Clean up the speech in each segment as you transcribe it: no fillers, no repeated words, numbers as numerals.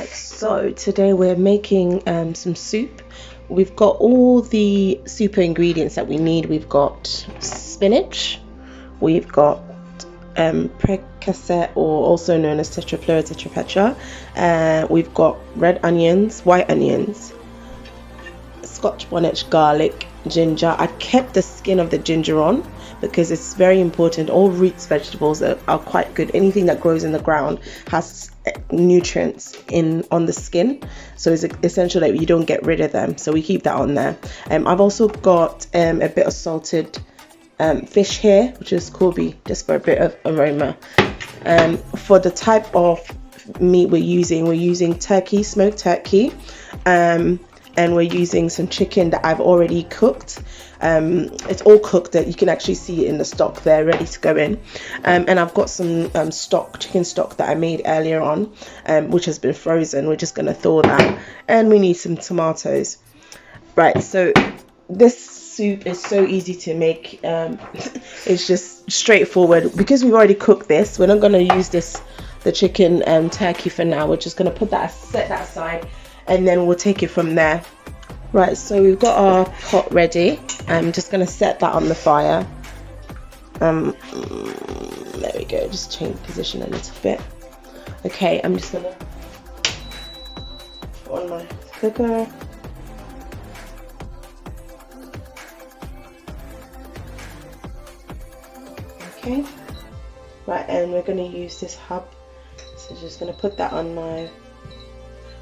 Right, so today we're making some soup. We've got all the super ingredients that we need. We've got spinach, we've got prekese, or also known as Tetrapleura, tetraptera. We've got red onions, white onions, Scotch bonnet, garlic, ginger. I kept the skin of the ginger on because it's very important. All roots vegetables are quite good. Anything that grows in the ground has nutrients on the skin, so it's essential that you don't get rid of them, so we keep that on there. I've also got a bit of salted fish here, which is kobi, just for a bit of aroma. For the type of meat we're using turkey, smoked turkey, and we're using some chicken that I've already cooked. It's all cooked, that you can actually see it in the stock there, ready to go in. And I've got some chicken stock that I made earlier on, which has been frozen. We're just going to thaw that, and we need some tomatoes. Right, so this soup is so easy to make. It's just straightforward. Because we've already cooked this, we're not going to use the chicken and turkey for now. We're just going to set that aside, and then we'll take it from there. Right, so we've got our pot ready. I'm just going to set that on the fire. There we go, just change position a little bit. Okay, I'm just going to put on my cooker. Okay, right, and we're going to use this hub. So just going to put that on my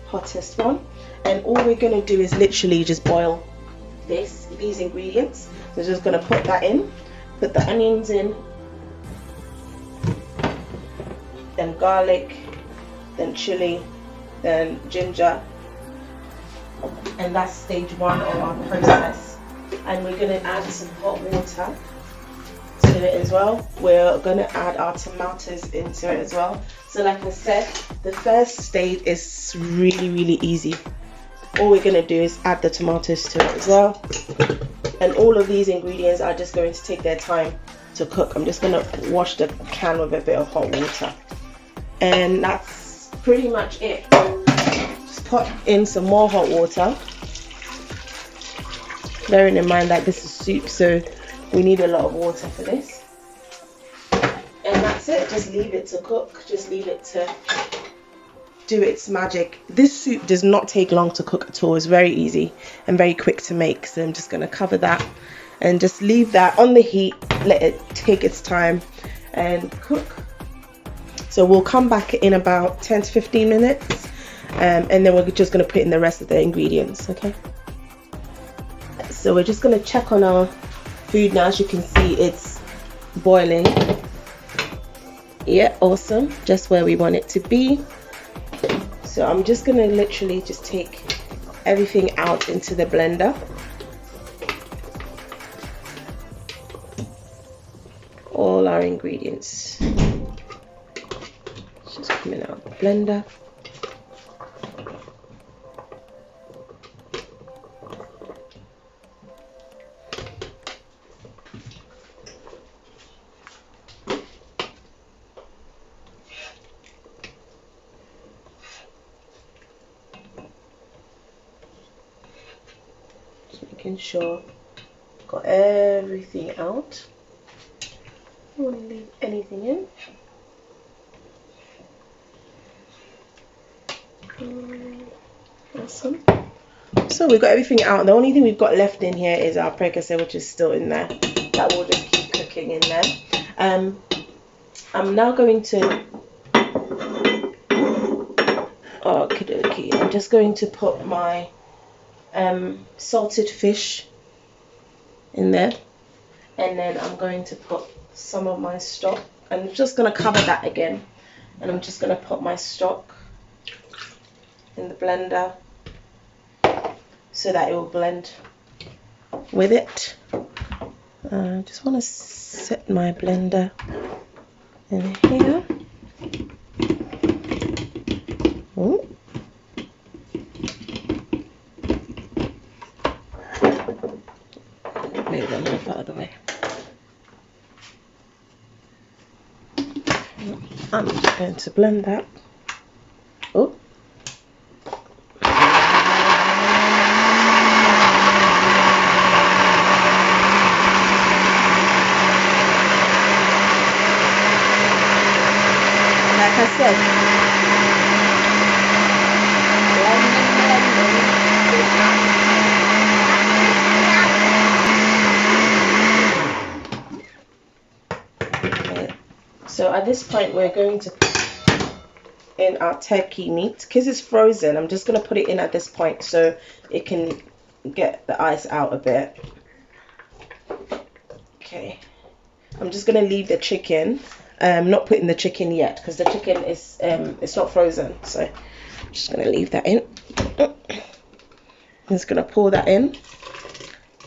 hottest one, and all we're going to do is literally just boil these ingredients. So just going to put that in, put the onions in, then garlic, then chili, then ginger, and that's stage one of our process. And we're going to add some hot water to it as well. We're going to add our tomatoes into it as well. So like I said, the first stage is really easy. All we're going to do is add the tomatoes to it as well, and all of these ingredients are just going to take their time to cook. I'm just going to wash the can with a bit of hot water, and that's pretty much it. Just put in some more hot water, bearing in mind that this is soup, so we need a lot of water for this. And that's it, just leave it to cook, just leave it to do its magic. This soup does not take long to cook at all. It's very easy and very quick to make. So I'm just going to cover that and just leave that on the heat, let it take its time and cook. So we'll come back in about 10 to 15 minutes, and then we're just going to put in the rest of the ingredients. Okay, so we're just going to check on our food now. As you can see, it's boiling. Yeah, awesome, just where we want it to be. So I'm just going to literally just take everything out into the blender. All our ingredients just coming out of the blender. Making sure got everything out. I don't want to leave anything in. Awesome. So we've got everything out. The only thing we've got left in here is our prekese, which is still in there. That will just keep cooking in there. I'm now going to I'm just going to put my salted fish in there, and then I'm going to put some of my stock. I'm just going to cover that again, and I'm just going to put my stock in the blender so that it will blend with it. I just want to set my blender in here. Ooh. Move them off out of the way. I'm just going to blend that. Oh, said. Okay. So at this point, we're going to put in our turkey meat. Because it's frozen, I'm just going to put it in at this point so it can get the ice out a bit. Okay. I'm just going to leave the chicken. Not putting the chicken yet because the chicken is it's not frozen, so I'm just going to leave that in. I'm just going to pour that in.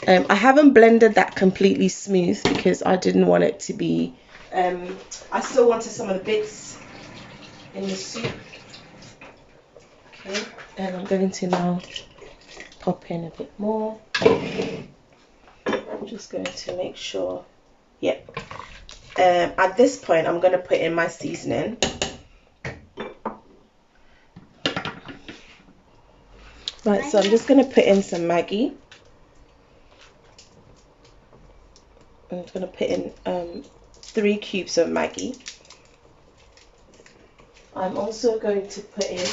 I haven't blended that completely smooth because I didn't want it to be I still wanted some of the bits in the soup. Okay, and I'm going to now pop in a bit more. I'm just going to make sure, yeah. At this point, I'm going to put in my seasoning. Right, so I'm just going to put in some Maggie. I'm just going to put in 3 cubes of Maggie. I'm also going to put in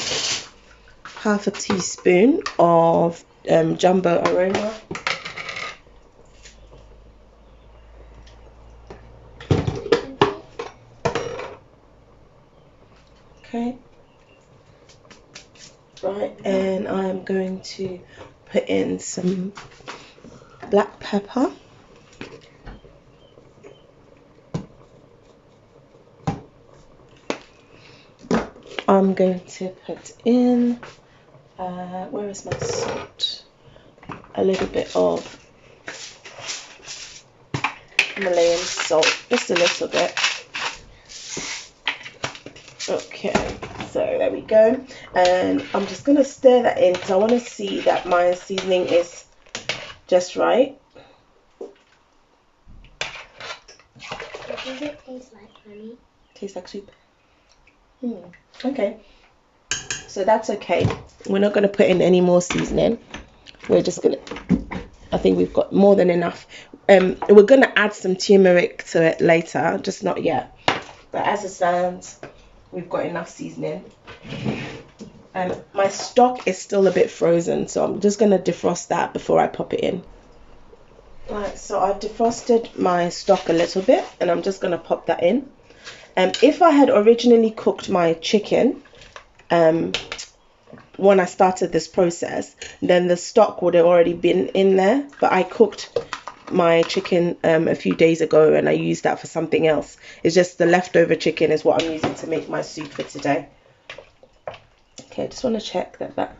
half a teaspoon of jumbo aroma. Okay. Right, and I'm going to put in some black pepper. I'm going to put in, where is my salt? A little bit of Himalayan salt, just a little bit. Okay, so there we go. And I'm just going to stir that in because I want to see that my seasoning is just right. What does it taste like, honey? Tastes like soup. Okay, so that's okay. We're not going to put in any more seasoning. We're just going to, I think we've got more than enough. We're going to add some turmeric to it later, just not yet. But as it stands, we've got enough seasoning. My stock is still a bit frozen, so I'm just going to defrost that before I pop it in. Right, so I've defrosted my stock a little bit, and I'm just going to pop that in. If I had originally cooked my chicken when I started this process, then the stock would have already been in there. But I cooked my chicken a few days ago and I used that for something else. It's just the leftover chicken is what I'm using to make my soup for today. Okay, I just want to check that,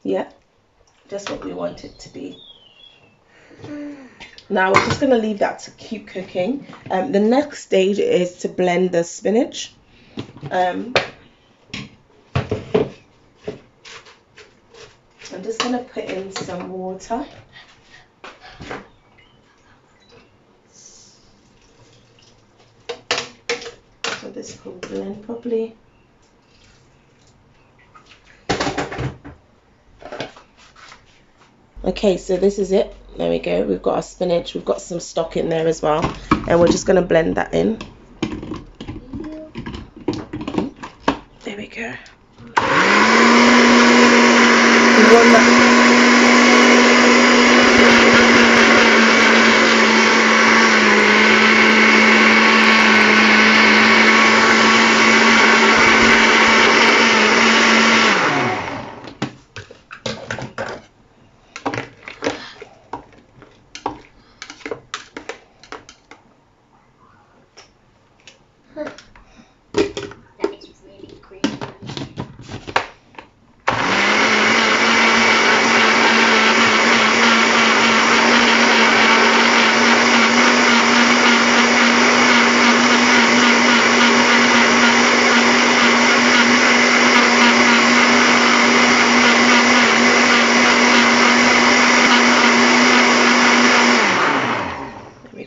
yeah, just what we want it to be. Now we're just going to leave that to keep cooking. The next stage is to blend the spinach. I'm just going to put in some water. So this will blend properly. Okay, so this is it. There we go. We've got our spinach. We've got some stock in there as well. And we're just going to blend that in. There we go.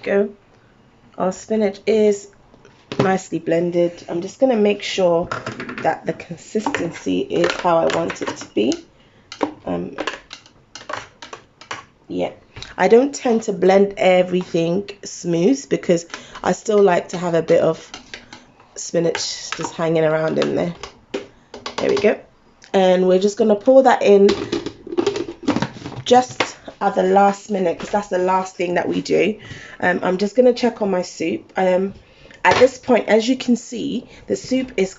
Go. Our spinach is nicely blended. I'm just going to make sure that the consistency is how I want it to be. Yeah, I don't tend to blend everything smooth because I still like to have a bit of spinach just hanging around in there. There we go. And we're just going to pour that in just at the last minute, because that's the last thing that we do. I'm just going to check on my soup. At this point, as you can see, the soup is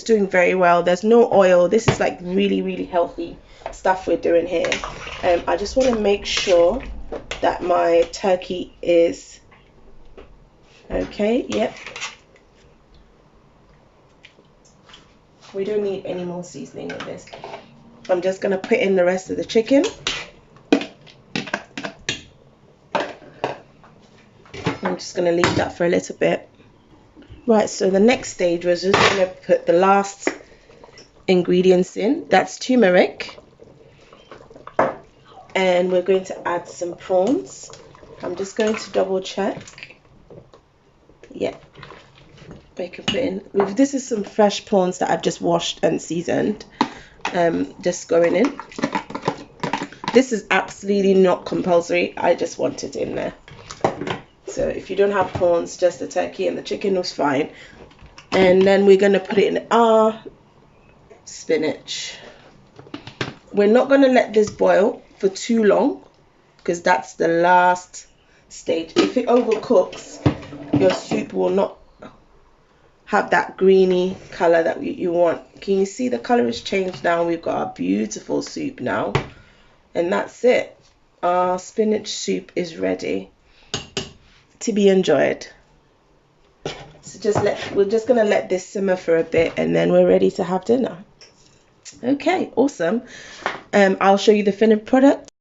doing very well. There's no oil. This is like really healthy stuff we're doing here. I just want to make sure that my turkey is okay. Yep. We don't need any more seasoning with this. I'm just going to put in the rest of the chicken. I'm just going to leave that for a little bit. Right, so the next stage was just going to put the last ingredients in. That's turmeric. And we're going to add some prawns. I'm just going to double check. Yeah. I can put in. This is some fresh prawns that I've just washed and seasoned. Just going in. This is absolutely not compulsory. I just want it in there. So if you don't have prawns, just the turkey and the chicken was fine. And then we're going to put it in our spinach. We're not going to let this boil for too long, because that's the last stage. If it overcooks, your soup will not have that greeny color that you want. Can you see the color has changed now? We've got our beautiful soup now. And that's it. Our spinach soup is ready to be enjoyed. So we're just gonna let this simmer for a bit, and then we're ready to have dinner. Okay, awesome. I'll show you the finished product.